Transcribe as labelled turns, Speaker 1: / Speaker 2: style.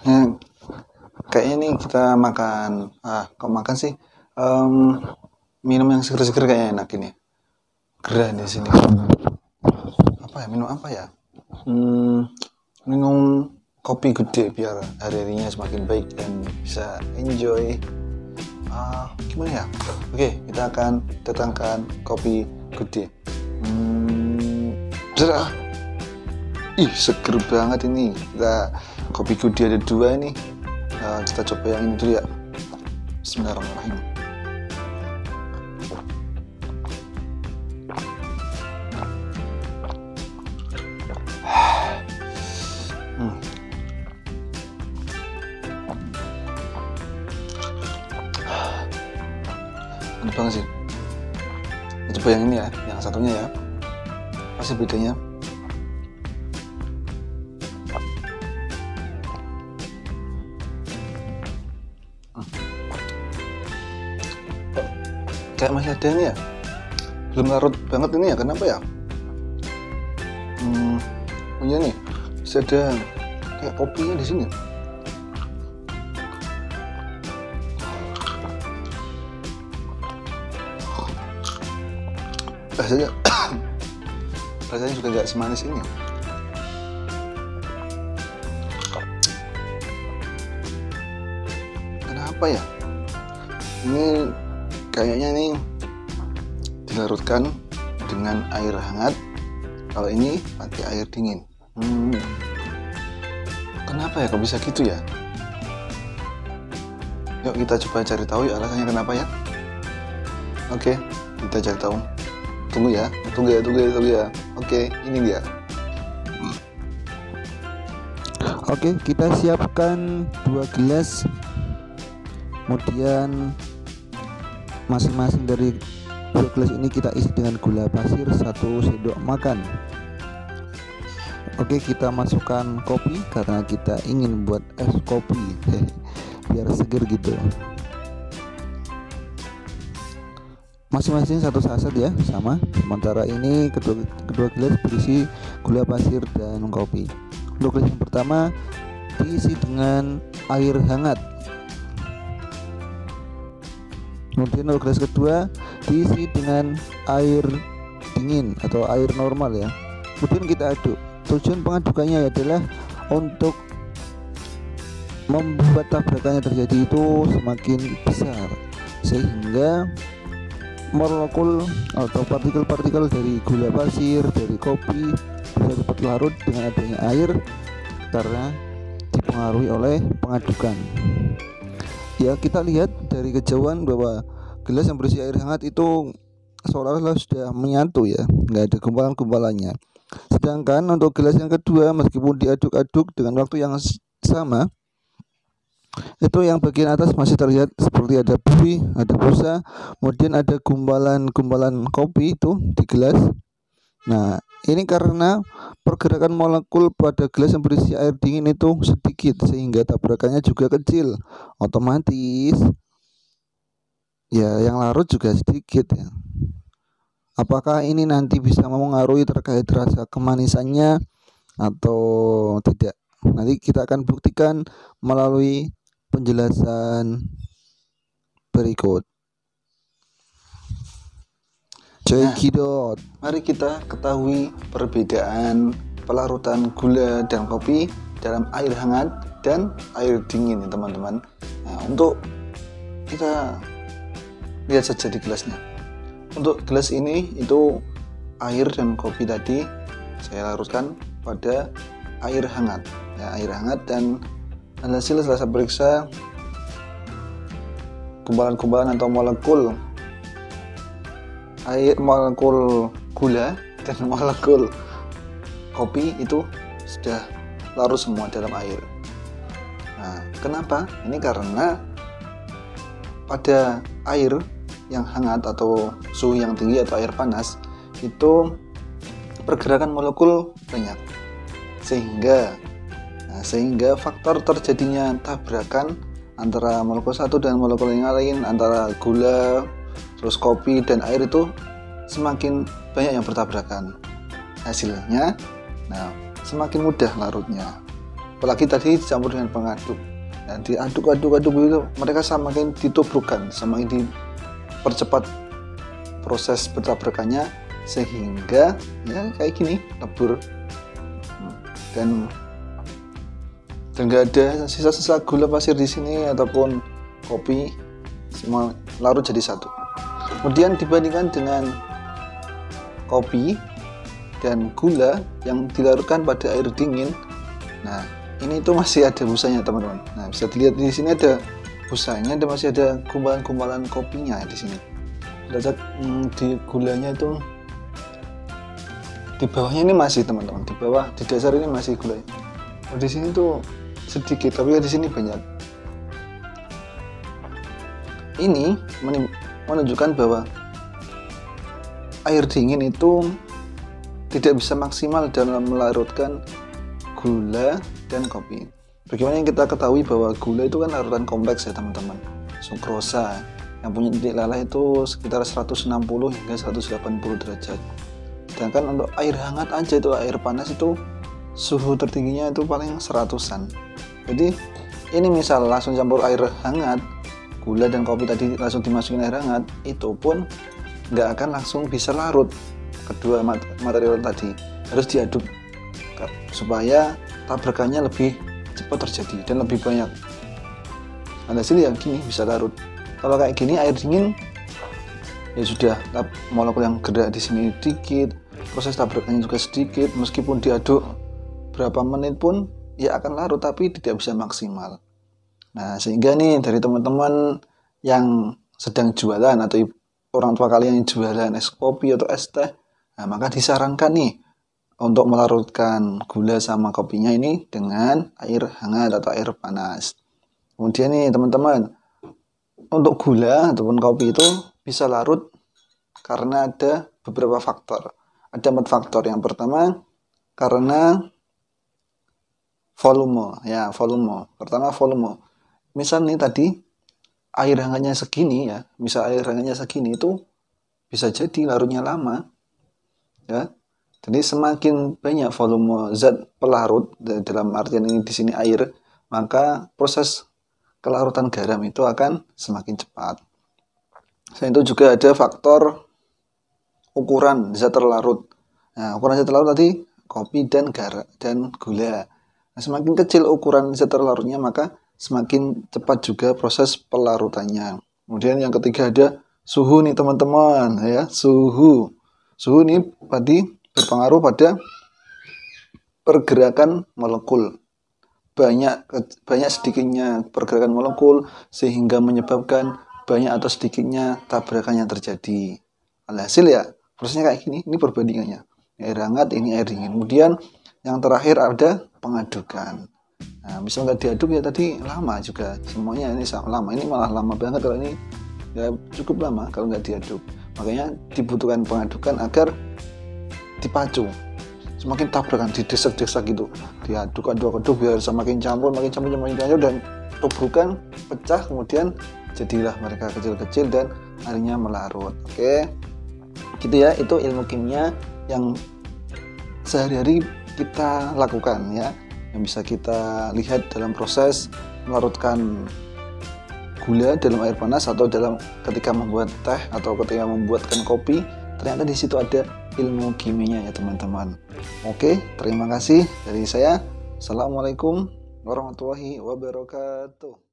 Speaker 1: Ya, kayaknya nih kita makan. Kok makan sih? Minum yang seger-seger kayaknya enak ini. Gerah di sini. Apa ya? Minum apa ya? Minum kopi gede biar hari-harinya semakin baik dan bisa enjoy. Gimana ya? Oke, kita akan datangkan kopi gede. Besar. Ih, seger banget ini. Kita kopi gede ada 2 ini. Kita coba yang ini dulu ya. Bismillahirrahmanirrahim. Enak banget sih. Kita coba yang ini ya, yang satunya ya. Pasti bedanya. Kayak masih ada ini ya, belum larut banget ini ya, kenapa ya? Oh iya nih, masih ada kayak kopinya di sini. Rasanya juga nggak semanis ini. Kenapa ya? Ini kayaknya nih dilarutkan dengan air hangat. Kalau ini pakai air dingin. Kenapa ya kok bisa gitu ya? Yuk kita coba cari tahu ya alasannya kenapa ya. Oke, kita cari tahu. Tunggu ya. Oke, ini dia.
Speaker 2: Oke, kita siapkan 2 gelas. Kemudian masing-masing dari 2 gelas ini kita isi dengan gula pasir 1 sendok makan. Oke, kita masukkan kopi karena kita ingin buat es kopi biar seger gitu. Masing-masing 1 saset ya, sama. Sementara ini kedua gelas berisi gula pasir dan kopi. Untuk gelas yang pertama diisi dengan air hangat. Kemudian untuk gelas kedua diisi dengan air dingin atau air normal ya. Kemudian kita aduk. Tujuan pengadukannya adalah untuk membuat tabrakan yang terjadi itu semakin besar, sehingga molekul atau partikel-partikel dari gula pasir, dari kopi bisa cepat larut dengan adanya air karena dipengaruhi oleh pengadukan. Ya, kita lihat dari kejauhan bahwa gelas yang berisi air hangat itu seolah-olah sudah menyatu ya, nggak ada gumpalan-gumpalannya. Sedangkan untuk gelas yang kedua, meskipun diaduk-aduk dengan waktu yang sama, itu yang bagian atas masih terlihat seperti ada buih, ada busa, kemudian ada gumpalan-gumpalan kopi itu di gelas. Nah, ini karena pergerakan molekul pada gelas yang berisi air dingin itu sedikit, sehingga tabrakannya juga kecil. Otomatis ya yang larut juga sedikit ya. Apakah ini nanti bisa mempengaruhi terkait rasa kemanisannya atau tidak? Nanti kita akan buktikan melalui penjelasan berikut. Cekidot.
Speaker 1: Mari kita ketahui perbedaan pelarutan gula dan kopi dalam air hangat dan air dingin ya teman-teman. Nah, untuk kita lihat saja di gelasnya. Untuk gelas ini itu air dan kopi tadi saya larutkan pada air hangat ya, air hangat, dan hasil setelah saya periksa gumpalan-gumpalan atau molekul gula dan molekul kopi itu sudah larut semua dalam air. Nah, kenapa? Ini karena pada air yang hangat atau suhu yang tinggi atau air panas itu pergerakan molekul banyak, sehingga faktor terjadinya tabrakan antara molekul satu dan molekul yang lain, antara gula, terus kopi dan air itu semakin banyak yang bertabrakan. Hasilnya, semakin mudah larutnya. Apalagi tadi dicampur dengan pengaduk. Nah, diaduk-aduk itu mereka semakin ditubrukkan, semakin dipercepat proses bertabrakannya sehingga ya kayak gini lebur dan nggak ada sisa-sisa gula pasir di sini ataupun kopi, semua larut jadi satu. Kemudian dibandingkan dengan kopi dan gula yang dilarutkan pada air dingin, nah ini tuh masih ada busanya teman-teman. Nah, bisa dilihat di sini ada busanya, dan masih ada gumpalan-gumpalan kopinya di sini. Lihat di gulanya itu di bawahnya ini masih teman-teman, di bawah di dasar ini masih gula. Di sini tuh sedikit, tapi di sini banyak. Ini menunjukkan bahwa air dingin itu tidak bisa maksimal dalam melarutkan gula dan kopi. Bagaimana yang kita ketahui bahwa gula itu kan larutan kompleks ya teman-teman, sukrosa yang punya titik lelah itu sekitar 160 hingga 180 derajat. Sedangkan untuk air hangat aja itu, air panas itu suhu tertingginya itu paling 100-an. Jadi ini misal langsung campur air hangat, gula dan kopi tadi langsung dimasukin air hangat, itu pun nggak akan langsung bisa larut kedua material tadi, harus diaduk supaya tabrakannya lebih cepat terjadi dan lebih banyak. Hasil yang gini bisa larut. Kalau kayak gini air dingin ya sudah, molekul yang gerak di sini sedikit, proses tabrakannya juga sedikit, meskipun diaduk berapa menit pun ya akan larut tapi tidak bisa maksimal. Nah, sehingga nih dari teman-teman yang sedang jualan atau orang tua kalian yang jualan es kopi atau es teh, nah maka disarankan nih untuk melarutkan gula sama kopinya ini dengan air hangat atau air panas. Kemudian nih teman-teman, untuk gula ataupun kopi itu bisa larut karena ada beberapa faktor. Ada 4 faktor. Yang pertama karena volume. Ya, volume. Pertama volume. Misal nih tadi air hangatnya segini ya, misal air hangatnya segini itu bisa jadi larutnya lama. Ya. Jadi semakin banyak volume zat pelarut, dalam artian ini di sini air, maka proses kelarutan garam itu akan semakin cepat. Selain itu juga ada faktor ukuran zat terlarut. Nah, ukuran zat terlarut tadi kopi dan gula. Nah, semakin kecil ukuran zat terlarutnya, maka semakin cepat juga proses pelarutannya. Kemudian yang ketiga ada suhu nih teman-teman, ya, suhu. Suhu ini tadi berpengaruh pada pergerakan molekul. Banyak sedikitnya pergerakan molekul sehingga menyebabkan banyak atau sedikitnya tabrakan yang terjadi. Alhasil ya prosesnya kayak gini, ini perbandingannya. Air hangat, ini air dingin. Kemudian yang terakhir ada pengadukan. Nah, misal nggak diaduk ya tadi lama juga. Semuanya ini lama. Ini malah lama banget kalau ini ya cukup lama kalau nggak diaduk. Makanya dibutuhkan pengadukan agar dipacu, semakin tabrakan, didesak-desak gitu, diaduk-aduk biar semakin campur dan tubrukan pecah, kemudian jadilah mereka kecil-kecil dan akhirnya melarut. Oke, gitu ya, itu ilmu kimia yang sehari-hari kita lakukan ya, yang bisa kita lihat dalam proses melarutkan gula dalam air panas atau dalam ketika membuat teh atau ketika membuatkan kopi. Ternyata di situ ada ilmu kimianya ya teman-teman. Oke, terima kasih dari saya. Assalamualaikum warahmatullahi wabarakatuh.